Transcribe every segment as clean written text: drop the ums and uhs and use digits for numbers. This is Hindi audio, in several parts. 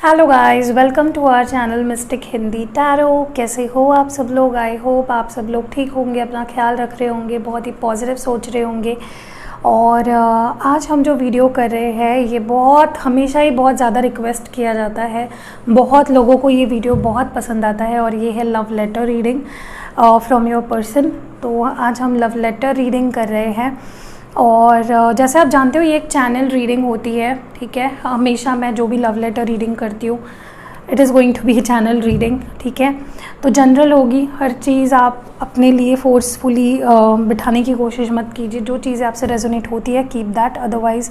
Hello guys, welcome to our channel mystic Hindi tarot. कैसे हो आप सब लोग? आई होप आप सब लोग ठीक होंगे, अपना ख्याल रख रहे होंगे, बहुत ही पॉजिटिव सोच रहे होंगे। और आज हम जो वीडियो कर रहे हैं ये हमेशा ही बहुत ज़्यादा रिक्वेस्ट किया जाता है। बहुत लोगों को ये वीडियो बहुत पसंद आता है और ये है love letter reading from your person. तो आज हम लव लेटर रीडिंग कर रहे हैं और जैसे आप जानते हो ये एक चैनल रीडिंग होती है, ठीक है। हमेशा मैं जो भी लव लेटर रीडिंग करती हूँ it is going to be channel reading, ठीक है। तो जनरल होगी हर चीज़, आप अपने लिए फोर्सफुली बिठाने की कोशिश मत कीजिए। जो चीज़ें आपसे रेजोनेट होती है keep that, otherwise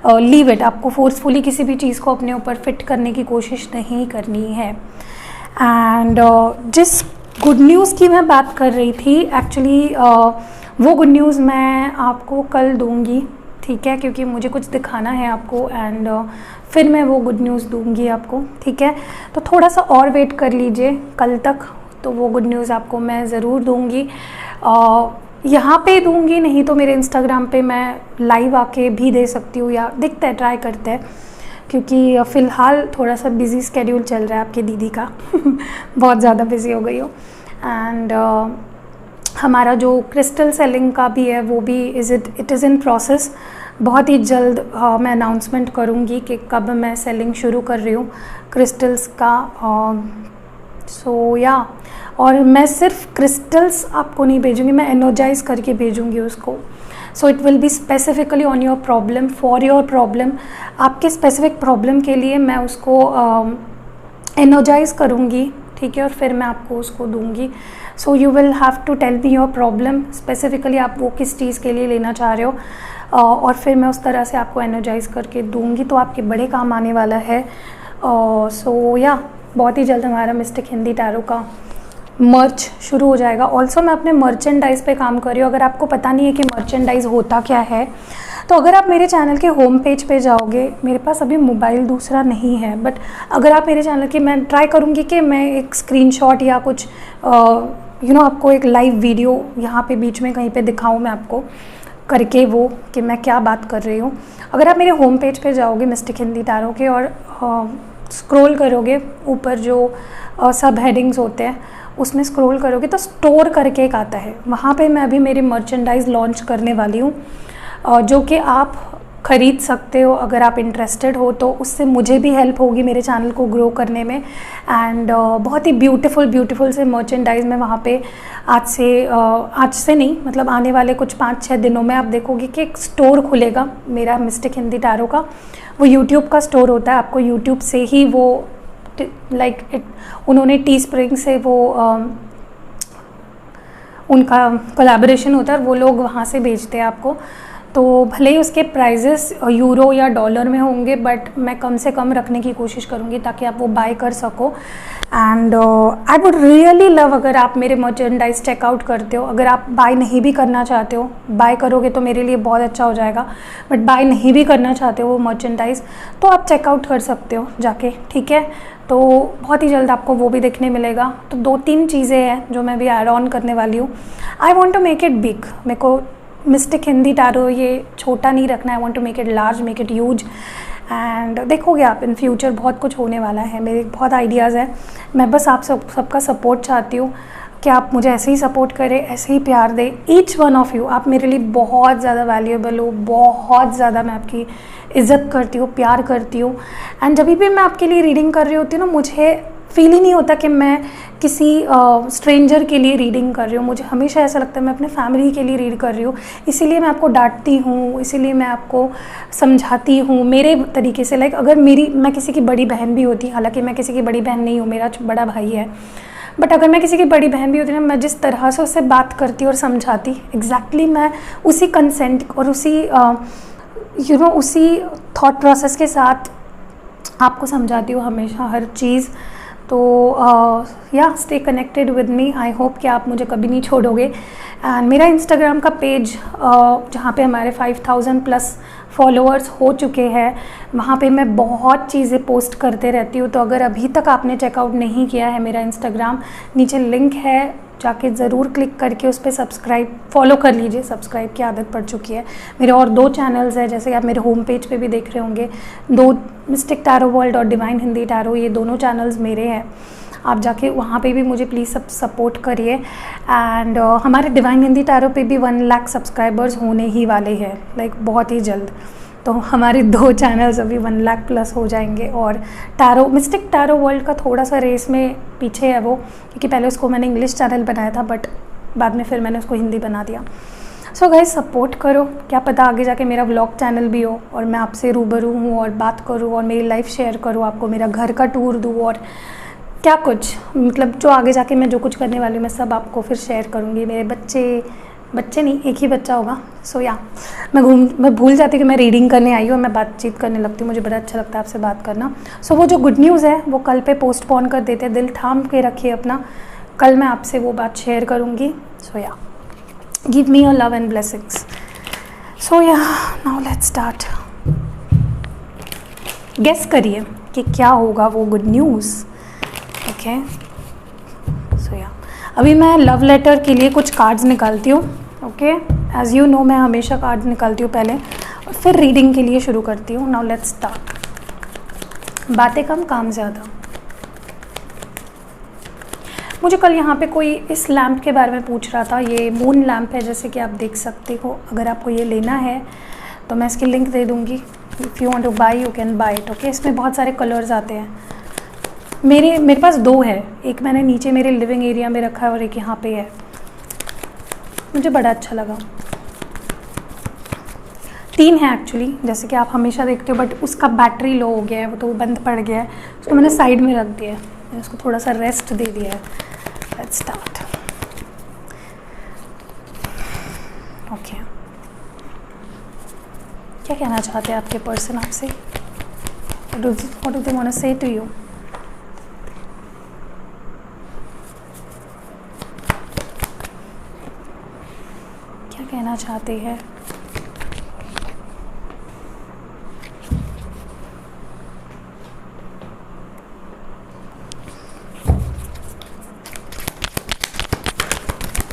leave it. आपको फोर्सफुली किसी भी चीज़ को अपने ऊपर फिट करने की कोशिश नहीं करनी है। एंड जिस गुड न्यूज़ की मैं बात कर रही थी एक्चुअली वो गुड न्यूज़ मैं आपको कल दूंगी, ठीक है, क्योंकि मुझे कुछ दिखाना है आपको एंड फिर मैं वो गुड न्यूज़ दूंगी आपको, ठीक है। तो थोड़ा सा और वेट कर लीजिए कल तक, तो वो गुड न्यूज़ आपको मैं ज़रूर दूंगी। यहाँ पे दूंगी, नहीं तो मेरे इंस्टाग्राम पे मैं लाइव आके भी दे सकती हूँ, या देखते हैं, ट्राई करते हैं, क्योंकि फ़िलहाल थोड़ा सा बिज़ी स्केड्यूल चल रहा है आपकी दीदी का बहुत ज़्यादा बिज़ी हो गई हो। एंड हमारा जो क्रिस्टल सेलिंग का भी है वो भी इट इज़ इन प्रोसेस। बहुत ही जल्द मैं अनाउंसमेंट करूँगी कि कब मैं सेलिंग शुरू कर रही हूँ क्रिस्टल्स का। सो या, और मैं सिर्फ क्रिस्टल्स आपको नहीं भेजूँगी, मैं एनर्जाइज करके भेजूँगी उसको। So it will be specifically on your problem, for your problem. आपके स्पेसिफिक प्रॉब्लम के लिए मैं उसको एनर्जाइज करूँगी, ठीक है, और फिर मैं आपको उसको दूँगी। So you will have to tell me your problem specifically, आप वो किस चीज़ के लिए लेना चाह रहे हो, और फिर मैं उस तरह से आपको एनर्जाइज करके दूँगी, तो आपके बड़े काम आने वाला है। सो या, बहुत ही जल्द हमारा मिस्टिक हिंदी टैरो का मर्च शुरू हो जाएगा। ऑल्सो मैं अपने मर्चेंडाइज़ पे काम कर रही हूँ। अगर आपको पता नहीं है कि मर्चेंडाइज़ होता क्या है, तो अगर आप मेरे चैनल के होम पेज पे जाओगे, मेरे पास अभी मोबाइल दूसरा नहीं है, बट अगर आप मेरे चैनल की, मैं ट्राई करूँगी कि मैं एक स्क्रीनशॉट या कुछ आपको एक लाइव वीडियो यहाँ पे बीच में कहीं पे दिखाऊँ मैं आपको करके, वो कि मैं क्या बात कर रही हूँ। अगर आप मेरे होम पेज पे जाओगे मिस्टिक हिंदी टैरो के और स्क्रॉल करोगे, ऊपर जो सब हेडिंग्स होते हैं उसमें स्क्रॉल करोगे तो स्टोर करके एक आता है, वहाँ पे मैं अभी मेरी मर्चेंडाइज़ लॉन्च करने वाली हूँ, जो कि आप ख़रीद सकते हो अगर आप इंटरेस्टेड हो। तो उससे मुझे भी हेल्प होगी मेरे चैनल को ग्रो करने में। एंड बहुत ही ब्यूटीफुल से मर्चेंडाइज़ में वहाँ पे आज से नहीं, मतलब आने वाले कुछ 5-6 दिनों में आप देखोगे कि एक स्टोर खुलेगा मेरा मिस्टिक हिंदी टैरो का। वो यूट्यूब का स्टोर होता है, आपको यूट्यूब से ही वो उन्होंने टी स्प्रिंग से वो उनका कोलैबोरेशन होता है और वो लोग वहाँ से भेजते हैं आपको। तो भले ही उसके प्राइजेस यूरो या डॉलर में होंगे, बट मैं कम से कम रखने की कोशिश करूँगी ताकि आप वो बाय कर सको। And I would really love अगर आप मेरे मर्चेंडाइज चेकआउट करते हो। अगर आप बाय नहीं भी करना चाहते हो, बाय करोगे तो मेरे लिए बहुत अच्छा हो जाएगा, बट बाय नहीं भी करना चाहते हो वो मर्चेंडाइज, तो आप चेकआउट कर सकते हो जाके, ठीक है। तो बहुत ही जल्द आपको वो भी देखने मिलेगा। तो 2-3 चीज़ें हैं जो मैं भी ऐड ऑन करने वाली हूँ। I want to make it big. मेरे को मिस्टिक हिंदी टैरो ये छोटा नहीं रखना है, I want to make it large, make it huge. And देखोगे आप इन फ्यूचर बहुत कुछ होने वाला है। मेरे बहुत आइडियाज़ हैं, मैं बस आप सबका सपोर्ट चाहती हूँ कि आप मुझे ऐसे ही सपोर्ट करें, ऐसे ही प्यार दें। ईच वन ऑफ यू, आप मेरे लिए बहुत ज़्यादा वैल्यूएबल हो, बहुत ज़्यादा मैं आपकी इज़्ज़त करती हूँ, प्यार करती हूँ। एंड जब भी मैं आपके लिए रीडिंग कर रही होती हूँ ना, मुझे फील ही नहीं होता कि मैं किसी स्ट्रेंजर के लिए रीडिंग कर रही हूँ। मुझे हमेशा ऐसा लगता है मैं अपने फैमिली के लिए रीड कर रही हूँ। इसीलिए मैं आपको डांटती हूँ, इसीलिए मैं आपको समझाती हूँ मेरे तरीके से। लाइक अगर मैं किसी की बड़ी बहन भी होती, हालांकि मैं किसी की बड़ी बहन नहीं हूँ, मेरा बड़ा भाई है, बट अगर मैं किसी की बड़ी बहन भी होती ना, मैं जिस तरह से उससे बात करती और समझाती, एग्जैक्टली मैं उसी कंसेंट और उसी उसी थॉट प्रोसेस के साथ आपको समझाती हूँ हमेशा हर चीज़। तो या, stay connected with me. I hope कि आप मुझे कभी नहीं छोड़ोगे। एंड मेरा इंस्टाग्राम का पेज जहाँ पे हमारे 5000+ फॉलोअर्स हो चुके हैं, वहाँ पे मैं बहुत चीज़ें पोस्ट करते रहती हूँ। तो अगर अभी तक आपने चेकआउट नहीं किया है मेरा इंस्टाग्राम, नीचे लिंक है, जाके ज़रूर क्लिक करके उस पर सब्सक्राइब फॉलो कर लीजिए। सब्सक्राइब की आदत पड़ चुकी है। मेरे और 2 चैनल्स हैं, जैसे कि आप मेरे होम पेज पे भी देख रहे होंगे, 2 मिस्टिक टैरो वर्ल्ड और डिवाइन हिंदी टैरो, ये दोनों चैनल्स मेरे हैं। आप जाके वहाँ पे भी मुझे प्लीज़ सपोर्ट करिए। एंड हमारे डिवाइन हिंदी टैरो पे भी 1 लाख सब्सक्राइबर्स होने ही वाले हैं, लाइक बहुत ही जल्द। तो हमारे 2 चैनल्स अभी 1 लाख प्लस हो जाएंगे। और टैरो मिस्टिक टैरो वर्ल्ड का थोड़ा सा रेस में पीछे है वो, क्योंकि पहले उसको मैंने इंग्लिश चैनल बनाया था, बट बाद में फिर मैंने उसको हिंदी बना दिया। सो गाइस, सपोर्ट करो, क्या पता आगे जाके मेरा व्लॉग चैनल भी हो और मैं आपसे रूबरू हूँ और बात करूँ और मेरी लाइफ शेयर करूँ, आपको मेरा घर का टूर दूँ और क्या कुछ, मतलब जो आगे जाके मैं जो कुछ करने वाली हूँ मैं सब आपको फिर शेयर करूँगी। मेरे बच्चे नहीं, एक ही बच्चा होगा। सो या मैं भूल जाती कि मैं रीडिंग करने आई हूँ और मैं बातचीत करने लगती हूँ। मुझे बड़ा अच्छा लगता है आपसे बात करना। सो वो जो गुड न्यूज़ है वो कल पे पोस्टपोन कर देते हैं, दिल थाम के रखिए अपना, कल मैं आपसे वो बात शेयर करूँगी। So yeah give me your love and blessings. So yeah now let's start. Guess करिए कि क्या होगा वो गुड न्यूज़। ओके, सो या अभी मैं लव लेटर के लिए कुछ कार्ड्स निकालती हूँ। ओके, एज यू नो मैं हमेशा कार्ड्स निकालती हूँ पहले और फिर रीडिंग के लिए शुरू करती हूँ। Now let's start. बातें कम, काम ज़्यादा। मुझे कल यहाँ पे कोई इस लैम्प के बारे में पूछ रहा था। ये मून लैम्प है, जैसे कि आप देख सकते हो। अगर आपको ये लेना है तो मैं इसकी लिंक दे दूँगी। If you want two by you can buy it. Okay, इसमें बहुत सारे कलर्स आते हैं। मेरे पास 2 है, एक मैंने नीचे मेरे लिविंग एरिया में रखा है और एक यहाँ पे है। मुझे बड़ा अच्छा लगा। 3 है एक्चुअली, जैसे कि आप हमेशा देखते हो, बट उसका बैटरी लो हो गया है, वो तो बंद पड़ गया है। उसको मैंने साइड में रख दिया है, मैंने उसको थोड़ा सा रेस्ट दे दिया है। Let's start. ओके, क्या कहना चाहते हैं आपके पर्सन आपसे? What do they want to say to you? क्या कहना चाहते हैं?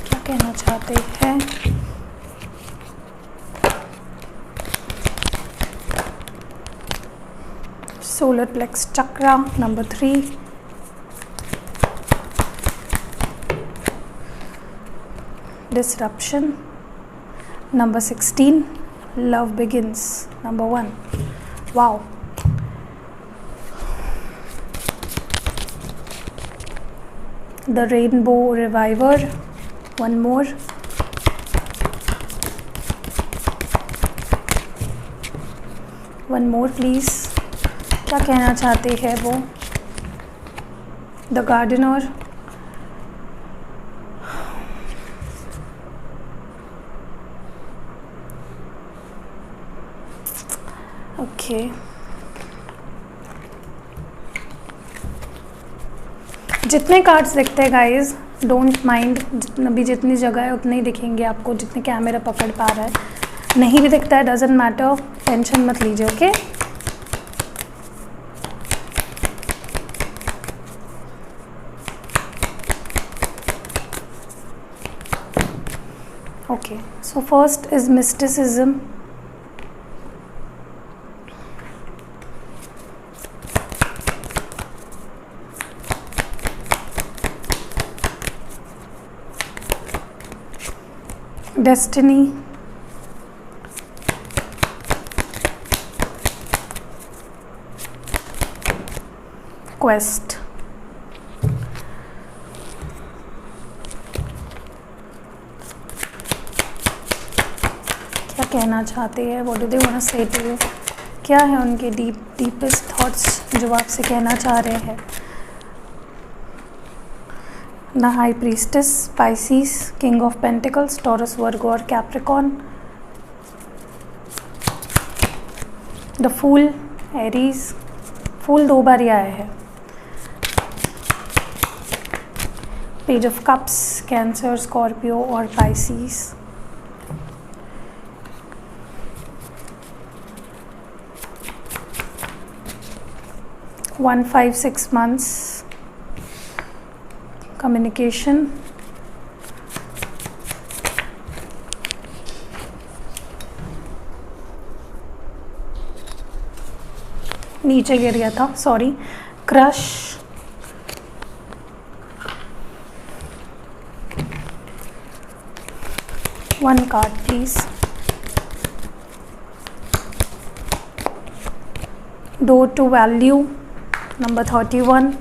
क्या कहना चाहते हैं? Solar plex chakra number 3, disruption number 16, love begins number 1. Wow. The rainbow reviver, one more. One more please. क्या कहना चाहते हैं वो? The gardener. ओके, जितने कार्ड्स दिखते हैं गाइज, डोंट माइंड, जितनी जगह है उतने ही दिखेंगे आपको, जितने कैमरा पकड़ पा रहा है। नहीं भी दिखता है, डजेंट मैटर, टेंशन मत लीजिए। Okay, okay, so first is mysticism. Destiny, quest, क्या कहना चाहते हैं? What do they want to say to you? क्या है उनके डीपेस्ट थॉट्स जो आपसे कहना चाह रहे हैं? The High Priestess, Pisces, King of Pentacles, Taurus, Virgo और Capricorn. The Fool, Aries. फूल 2 बार ही आया है। Page of Cups, Cancer, Scorpio और Pisces. (1, 5, 6 months). Communication, नीचे गिर गया था, sorry. Crush, one card please. Door to value number 31।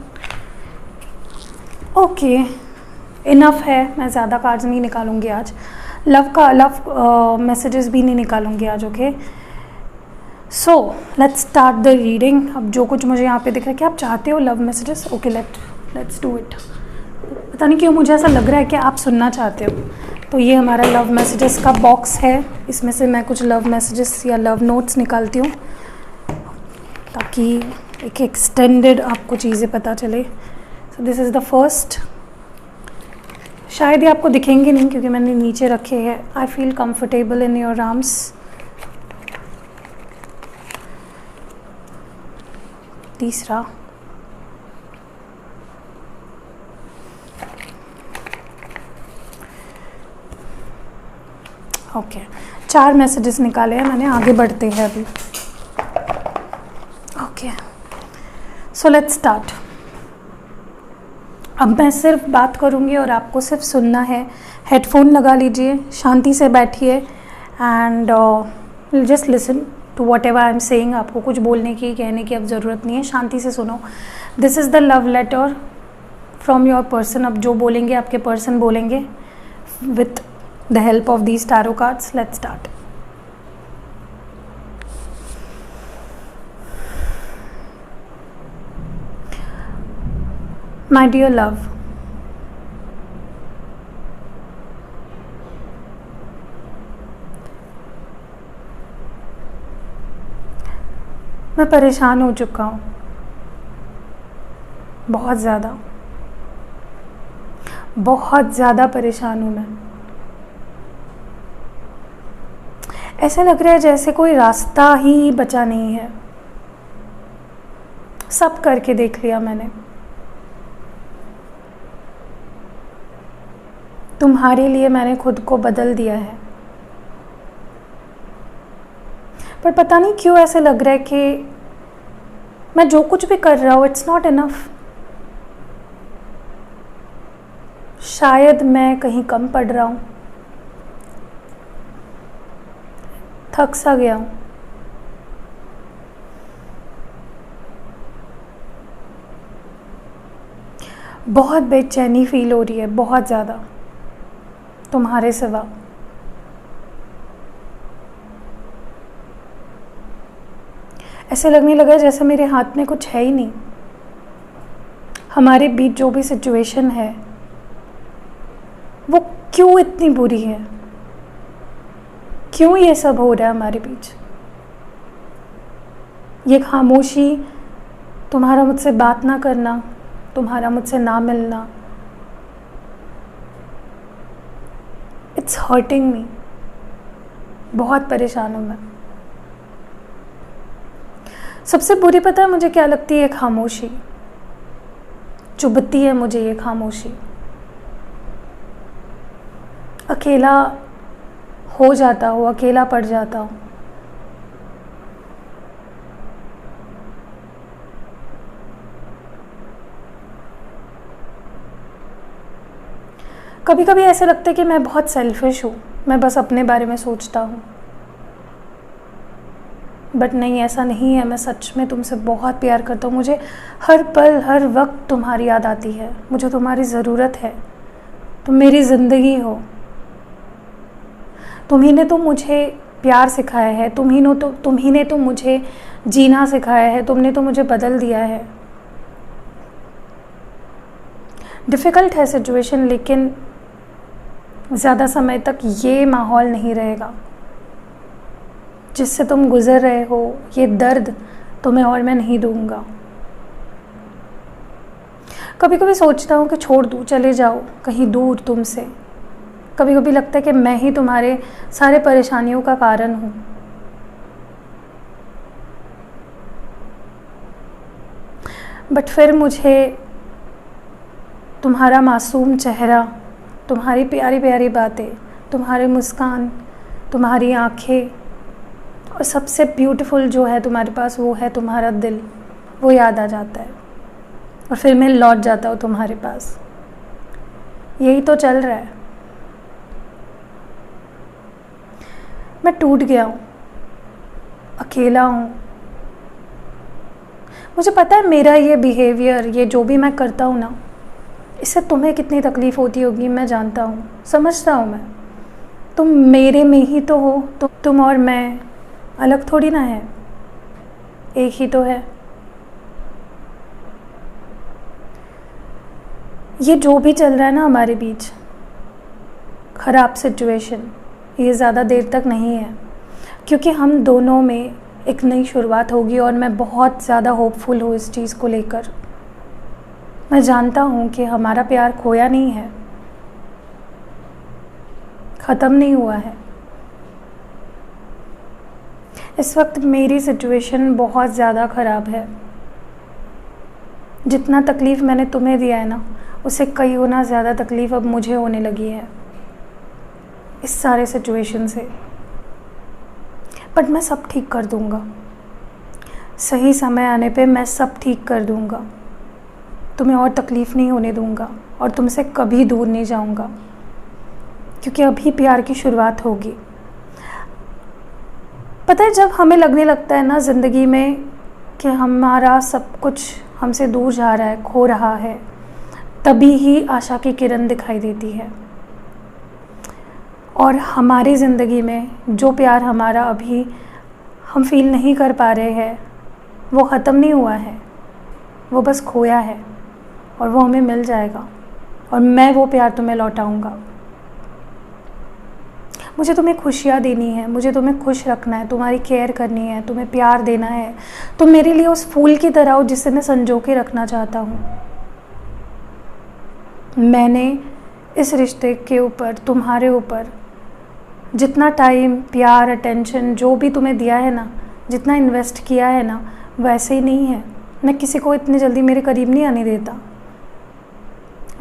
Okay, enough है, मैं ज़्यादा कार्ड्स नहीं निकालूंगी आज। लव मैसेजेस भी नहीं निकालूंगी आज। Okay, so let's start the reading. अब जो कुछ मुझे यहाँ पे दिख रहा है कि आप चाहते हो love messages, okay let's do it. पता नहीं क्यों मुझे ऐसा लग रहा है कि आप सुनना चाहते हो। तो ये हमारा लव मैसेजेस का बॉक्स है, इसमें से मैं कुछ लव मैसेजेस या लव नोट्स निकालती हूँ ताकि एक एक्सटेंडेड आपको चीज़ें पता चले। So this is the first. शायद ये आपको दिखेंगे नहीं क्योंकि मैंने नीचे रखे हैं। I feel comfortable in your arms. तीसरा, ओके, 4 मैसेजेस निकाले हैं मैंने। आगे बढ़ते हैं अभी। Okay, so let's start. अब मैं सिर्फ बात करूंगी और आपको सिर्फ सुनना है। हेडफोन लगा लीजिए, शांति से बैठिए and just listen to whatever I am saying. आपको कुछ बोलने की, कहने की अब ज़रूरत नहीं है, शांति से सुनो। This is the love letter from your person. अब जो बोलेंगे आपके पर्सन बोलेंगे with the help of these tarot cards. Let's start. My dear love, मैं परेशान हो चुका हूँ बहुत ज़्यादा परेशान हूँ मैं। ऐसा लग रहा है जैसे कोई रास्ता ही बचा नहीं है। सब करके देख लिया मैंने, तुम्हारे लिए मैंने खुद को बदल दिया है, पर पता नहीं क्यों ऐसे लग रहा है कि मैं जो कुछ भी कर रहा हूँ इट्स नॉट इनफ। शायद मैं कहीं कम पड़ रहा हूँ, थक सा गया हूँ। बहुत बेचैनी फील हो रही है, बहुत ज़्यादा, तुम्हारे सिवा। ऐसे लगने लगा जैसे मेरे हाथ में कुछ है ही नहीं। हमारे बीच जो भी सिचुएशन है वो क्यों इतनी बुरी है, क्यों ये सब हो रहा है हमारे बीच। ये खामोशी, तुम्हारा मुझसे बात ना करना, तुम्हारा मुझसे ना मिलना, इट्स हर्टिंग मी। बहुत परेशान हूँ मैं। सबसे बुरी पता है मुझे क्या लगती है? खामोशी चुभती है मुझे, ये खामोशी। अकेला हो जाता हूँ, अकेला पड़ जाता हूँ। कभी कभी ऐसे लगता है कि मैं बहुत सेल्फिश हूँ, मैं बस अपने बारे में सोचता हूँ। बट नहीं, ऐसा नहीं है। मैं सच में तुमसे बहुत प्यार करता हूँ। मुझे हर पल हर वक्त तुम्हारी याद आती है। मुझे तुम्हारी ज़रूरत है। तुम मेरी ज़िंदगी हो। तुम्ही ने तो मुझे प्यार सिखाया है, तुम्ही ने तो मुझे जीना सिखाया है, तुमने तो मुझे बदल दिया है। डिफ़िकल्ट है सिचुएशन, लेकिन ज़्यादा समय तक ये माहौल नहीं रहेगा जिससे तुम गुज़र रहे हो। ये दर्द तुम्हें और मैं नहीं दूंगा। कभी कभी सोचता हूँ कि छोड़ दूँ, चले जाओ कहीं दूर तुमसे। कभी कभी लगता है कि मैं ही तुम्हारे सारे परेशानियों का कारण हूँ। बट फिर मुझे तुम्हारा मासूम चेहरा, तुम्हारी प्यारी प्यारी बातें, तुम्हारी मुस्कान, तुम्हारी आँखें और सबसे ब्यूटीफुल जो है तुम्हारे पास वो है तुम्हारा दिल। वो याद आ जाता है और फिर मैं लौट जाता हूँ तुम्हारे पास। यही तो चल रहा है। मैं टूट गया हूँ, अकेला हूँ। मुझे पता है मेरा ये बिहेवियर, ये जो भी मैं करता हूँ ना, इससे तुम्हें कितनी तकलीफ़ होती होगी मैं जानता हूँ, समझता हूँ मैं। तुम मेरे में ही तो हो, तो तुम और मैं अलग थोड़ी ना है, एक ही तो है। ये जो भी चल रहा है ना हमारे बीच, ख़राब सिचुएशन, ये ज़्यादा देर तक नहीं है, क्योंकि हम दोनों में एक नई शुरुआत होगी और मैं बहुत ज़्यादा होपफुल हूँ इस चीज़ को लेकर। मैं जानता हूँ कि हमारा प्यार खोया नहीं है, ख़त्म नहीं हुआ है। इस वक्त मेरी सिचुएशन बहुत ज़्यादा ख़राब है। जितना तकलीफ़ मैंने तुम्हें दिया है ना, उससे कई गुना ज़्यादा तकलीफ़ अब मुझे होने लगी है इस सारे सिचुएशन से। बट मैं सब ठीक कर दूँगा, सही समय आने पे मैं सब ठीक कर दूँगा। तुम्हें और तकलीफ़ नहीं होने दूँगा और तुमसे कभी दूर नहीं जाऊँगा, क्योंकि अभी प्यार की शुरुआत होगी। पता है, जब हमें लगने लगता है ना ज़िंदगी में कि हमारा सब कुछ हमसे दूर जा रहा है, खो रहा है, तभी ही आशा की किरण दिखाई देती है। और हमारी ज़िंदगी में जो प्यार हमारा अभी हम फील नहीं कर पा रहे हैं, वो ख़त्म नहीं हुआ है, वो बस खोया है और वो हमें मिल जाएगा और मैं वो प्यार तुम्हें लौटाऊंगा। मुझे तुम्हें खुशियाँ देनी है, मुझे तुम्हें खुश रखना है, तुम्हारी केयर करनी है, तुम्हें प्यार देना है। तुम मेरे लिए उस फूल की तरह हो जिसे मैं संजो के रखना चाहता हूँ। मैंने इस रिश्ते के ऊपर, तुम्हारे ऊपर जितना टाइम, प्यार, अटेंशन जो भी तुम्हें दिया है ना, जितना इन्वेस्ट किया है ना, वैसे ही नहीं है। मैं किसी को इतनी जल्दी मेरे करीब नहीं आने देता,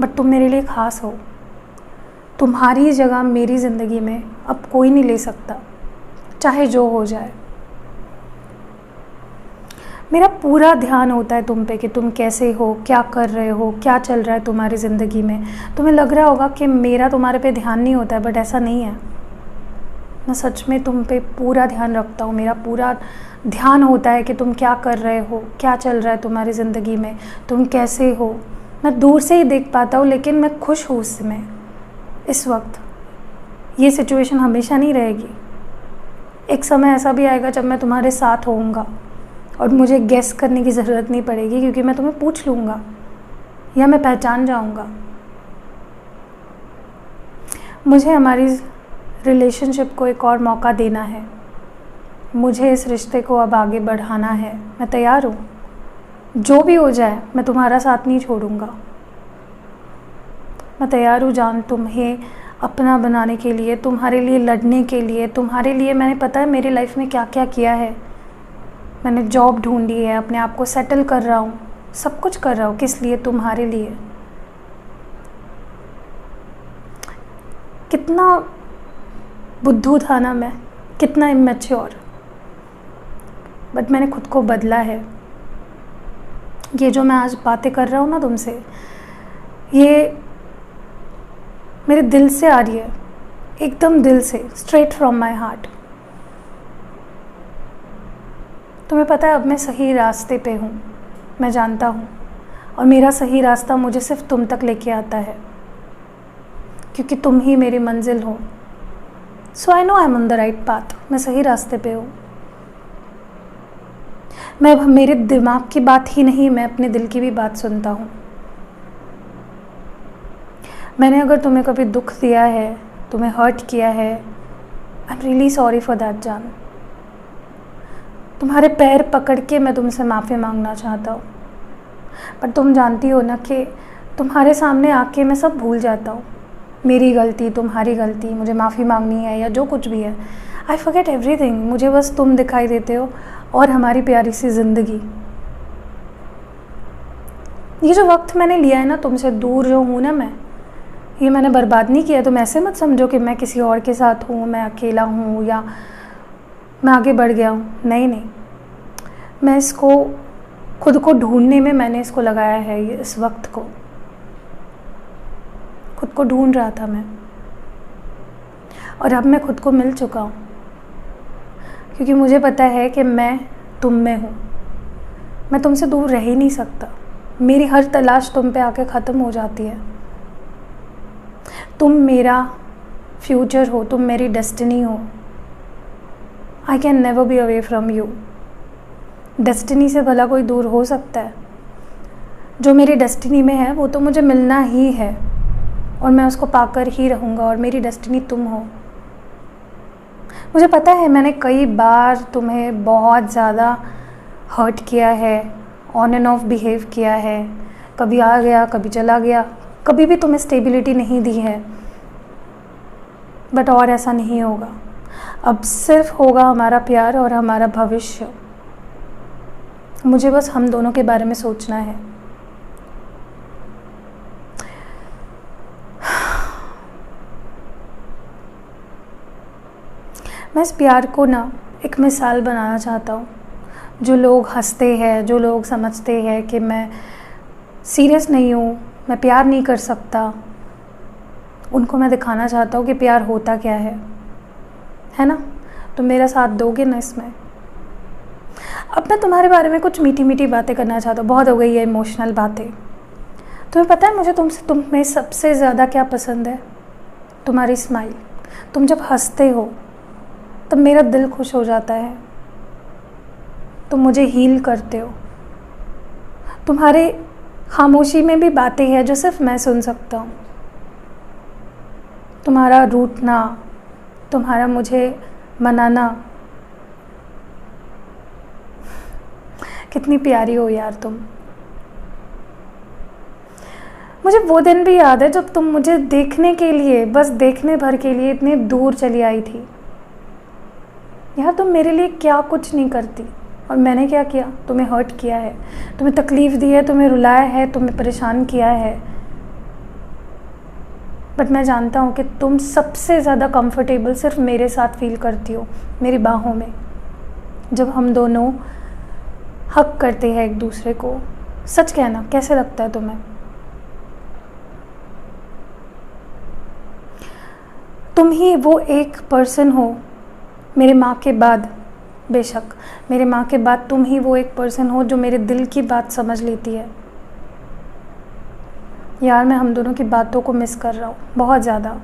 बट तुम मेरे लिए ख़ास हो। तुम्हारी जगह मेरी ज़िंदगी में अब कोई नहीं ले सकता, चाहे जो हो जाए। मेरा पूरा ध्यान होता है तुम पे कि तुम कैसे हो, क्या कर रहे हो, क्या चल रहा है तुम्हारी ज़िंदगी में। तुम्हें लग रहा होगा कि मेरा तुम्हारे पे ध्यान नहीं होता है, बट ऐसा नहीं है। मैं सच में तुम पे पूरा ध्यान रखता हूँ। मेरा पूरा ध्यान होता है कि तुम क्या कर रहे हो, क्या चल रहा है तुम्हारी ज़िंदगी में, तुम कैसे हो। मैं दूर से ही देख पाता हूँ, लेकिन मैं खुश हूँ उसमें। इस वक्त ये सिचुएशन हमेशा नहीं रहेगी। एक समय ऐसा भी आएगा जब मैं तुम्हारे साथ होऊंगा और मुझे गेस करने की ज़रूरत नहीं पड़ेगी, क्योंकि मैं तुम्हें पूछ लूँगा या मैं पहचान जाऊँगा। मुझे हमारी रिलेशनशिप को एक और मौका देना है। मुझे इस रिश्ते को अब आगे बढ़ाना है। मैं तैयार हूँ, जो भी हो जाए मैं तुम्हारा साथ नहीं छोड़ूंगा। मैं तैयार हूँ जान, तुम्हें अपना बनाने के लिए, तुम्हारे लिए लड़ने के लिए, तुम्हारे लिए। मैंने पता है मेरी लाइफ में क्या क्या किया है। मैंने जॉब ढूंढी है, अपने आप को सेटल कर रहा हूँ, सब कुछ कर रहा हूँ। किस लिए? तुम्हारे लिए। कितना बुद्धू था ना मैं, कितना इमैच्योर, बट मैंने खुद को बदला है। ये जो मैं आज बातें कर रहा हूँ ना तुमसे, ये मेरे दिल से आ रही है, एकदम दिल से, स्ट्रेट फ्रॉम माय हार्ट। तुम्हें पता है अब मैं सही रास्ते पे हूँ, मैं जानता हूँ, और मेरा सही रास्ता मुझे सिर्फ तुम तक लेके आता है, क्योंकि तुम ही मेरी मंजिल हो। So I know I am on the right path. मैं सही रास्ते पे हूँ। मैं अब मेरे दिमाग की बात ही नहीं, मैं अपने दिल की भी बात सुनता हूँ। मैंने अगर तुम्हें कभी दुख दिया है, तुम्हें हर्ट किया है, I am really sorry for that जान। तुम्हारे पैर पकड़ के मैं तुमसे माफ़ी मांगना चाहता हूँ, पर तुम जानती हो ना कि तुम्हारे सामने आके मैं सब भूल जाता हूँ। मेरी गलती, तुम्हारी गलती, मुझे माफ़ी मांगनी है या जो कुछ भी है, आई फॉरगेट एवरीथिंग। मुझे बस तुम दिखाई देते हो और हमारी प्यारी सी ज़िंदगी। ये जो वक्त मैंने लिया है ना तुमसे दूर जो हूँ ना मैं, ये मैंने बर्बाद नहीं किया। तुम ऐसे मत समझो कि मैं किसी और के साथ हूँ, मैं अकेला हूँ, या मैं आगे बढ़ गया हूँ, नहीं, मैं इसको खुद को ढूंढने में मैंने इसको लगाया है, इस वक्त को खुद को ढूंढ रहा था मैं, और अब मैं खुद को मिल चुका हूँ, क्योंकि मुझे पता है कि मैं तुम में हूँ, मैं तुमसे दूर रह ही नहीं सकता, मेरी हर तलाश तुम पे आके ख़त्म हो जाती है। तुम मेरा फ्यूचर हो, तुम मेरी डेस्टिनी हो। I can never be away from you. Destiny से भला कोई दूर हो सकता है? जो मेरी डेस्टिनी में है वो तो मुझे मिलना ही है, और मैं उसको पाकर ही रहूँगा, और मेरी डेस्टिनी तुम हो। मुझे पता है मैंने कई बार तुम्हें बहुत ज़्यादा हर्ट किया है, ऑन एंड ऑफ बिहेव किया है, कभी आ गया कभी चला गया, कभी भी तुम्हें स्टेबिलिटी नहीं दी है, बट और ऐसा नहीं होगा। अब सिर्फ होगा हमारा प्यार और हमारा भविष्य। मुझे बस हम दोनों के बारे में सोचना है। मैं इस प्यार को ना एक मिसाल बनाना चाहता हूँ। जो लोग हंसते हैं, जो लोग समझते हैं कि मैं सीरियस नहीं हूँ, मैं प्यार नहीं कर सकता, उनको मैं दिखाना चाहता हूँ कि प्यार होता क्या है ना? तो मेरा साथ दोगे ना इसमें? अब मैं तुम्हारे बारे में कुछ मीठी मीठी बातें करना चाहता हूँ। बहुत हो गई है इमोशनल बातें। तुम्हें पता है मुझे तुम्हें सबसे ज़्यादा क्या पसंद है? तुम्हारी स्माइल। तुम जब हंसते हो तब मेरा दिल खुश हो जाता है। तुम मुझे हील करते हो। तुम्हारे खामोशी में भी बातें हैं जो सिर्फ मैं सुन सकता हूँ। तुम्हारा रूठना, तुम्हारा मुझे मनाना, कितनी प्यारी हो यार तुम। मुझे वो दिन भी याद है जब तुम मुझे देखने के लिए, बस देखने भर के लिए इतने दूर चली आई थी। यार तुम मेरे लिए क्या कुछ नहीं करती, और मैंने क्या किया? तुम्हें हर्ट किया है, तुम्हें तकलीफ़ दी है, तुम्हें रुलाया है, तुम्हें परेशान किया है। बट मैं जानता हूँ कि तुम सबसे ज़्यादा कंफर्टेबल सिर्फ मेरे साथ फील करती हो, मेरी बाहों में, जब हम दोनों हक करते हैं एक दूसरे को। सच कहना, कैसे लगता है तुम्हें? तुम ही वो एक पर्सन हो मेरे माँ के बाद, बेशक मेरे माँ के बाद तुम ही वो एक पर्सन हो जो मेरे दिल की बात समझ लेती है। यार मैं हम दोनों की बातों को मिस कर रहा हूँ बहुत ज़्यादा।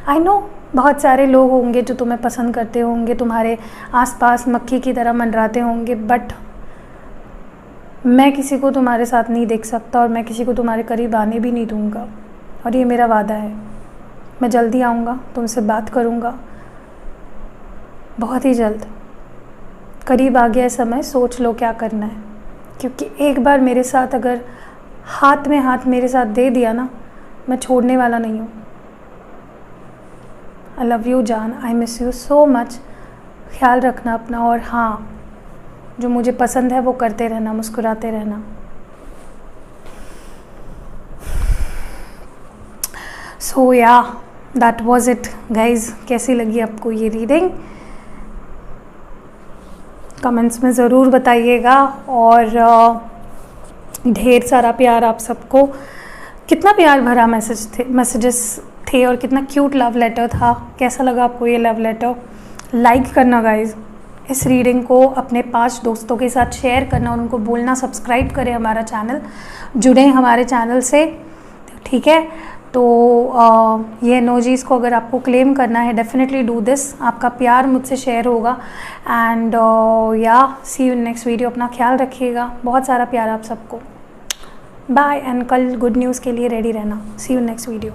आई नो बहुत सारे लोग होंगे जो तुम्हें पसंद करते होंगे, तुम्हारे आसपास मक्खी की तरह मंडराते होंगे, बट मैं किसी को तुम्हारे साथ नहीं देख सकता, और मैं किसी को तुम्हारे करीब आने भी नहीं दूँगा। और ये मेरा वादा है। मैं जल्दी आऊँगा, तुमसे बात करूँगा बहुत ही जल्द। करीब आ गया है समय, सोच लो क्या करना है, क्योंकि एक बार मेरे साथ अगर हाथ में हाथ मेरे साथ दे दिया ना, मैं छोड़ने वाला नहीं हूँ। आई लव यू जान, I miss you so much. ख्याल रखना अपना, और हाँ, जो मुझे पसंद है वो करते रहना, मुस्कुराते रहना। सो या दैट वॉज इट गाइज। कैसी लगी आपको ये रीडिंग? कमेंट्स में ज़रूर बताइएगा, और ढेर सारा प्यार आप सबको। कितना प्यार भरा मैसेजेस थे, और कितना क्यूट लव लेटर था। कैसा लगा आपको ये लव लेटर? लाइक करना गाइज, इस रीडिंग को अपने 5 दोस्तों के साथ शेयर करना, और उनको बोलना सब्सक्राइब करें हमारा चैनल, जुड़ें हमारे चैनल से, ठीक है? तो ये एनर्जीज़ को अगर आपको क्लेम करना है, डेफिनेटली डू दिस। आपका प्यार मुझसे शेयर होगा। एंड या सी यू इन नेक्स्ट वीडियो। अपना ख्याल रखिएगा, बहुत सारा प्यार आप सबको। बाय, एंड कल गुड न्यूज़ के लिए रेडी रहना। सी यू इन नेक्स्ट वीडियो।